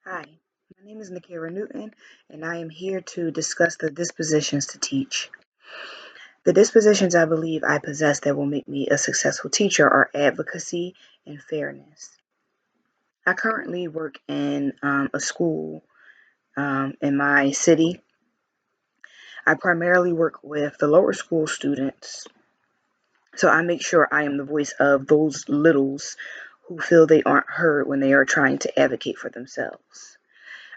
Hi, my name is Nakira Newton, and I am here to discuss the dispositions to teach. The dispositions I believe I possess that will make me a successful teacher are advocacy and fairness. I currently work in a school in my city. I primarily work with the lower school students, so I make sure I am the voice of those littles who feel they aren't heard when they are trying to advocate for themselves.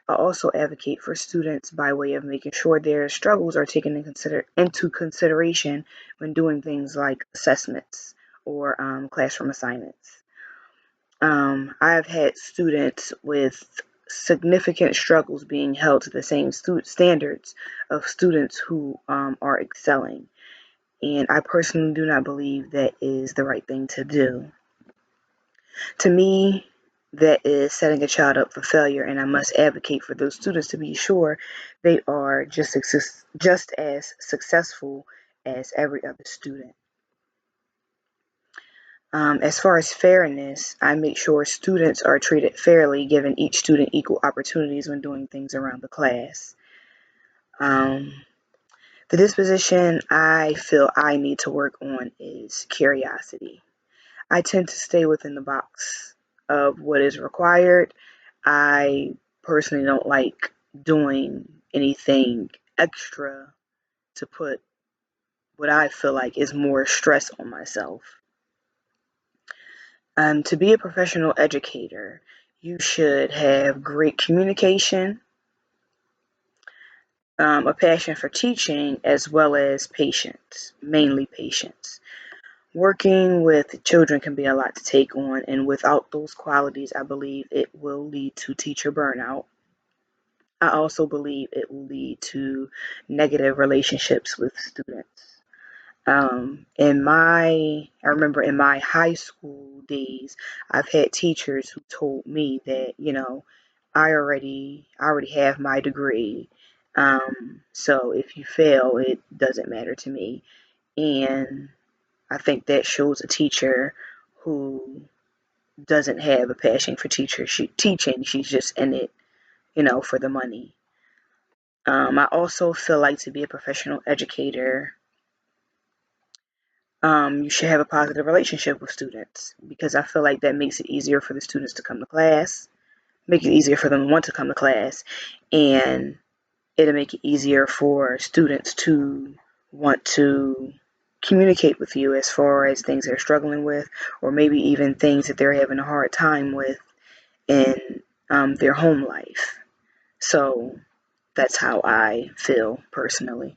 I also advocate for students by way of making sure their struggles are taken into consideration when doing things like assessments or classroom assignments. I've had students with significant struggles being held to the same standards of students who are excelling. And I personally do not believe that is the right thing to do. To me, that is setting a child up for failure, and I must advocate for those students to be sure they are just as successful as every other student. As far as fairness, I make sure students are treated fairly, giving each student equal opportunities when doing things around the class. Um, the disposition I feel I need to work on is curiosity. I tend to stay within the box of what is required. I personally don't like doing anything extra to put what I feel like is more stress on myself. To be a professional educator, you should have great communication, a passion for teaching, as well as patience, mainly patience. Working with children can be a lot to take on, and without those qualities, I believe it will lead to teacher burnout. I also believe it will lead to negative relationships with students. I remember in my high school days, I've had teachers who told me that, I already have my degree. So if you fail, it doesn't matter to me. And I think that shows a teacher who doesn't have a passion for teaching. She's just in it, for the money. I also feel like to be a professional educator, you should have a positive relationship with students because I feel like that makes it easier for the students to come to class, make it easier for them to want to come to class, and it'll make it easier for students to want to communicate with you as far as things they're struggling with, or maybe even things that they're having a hard time with in their home life. So that's how I feel personally.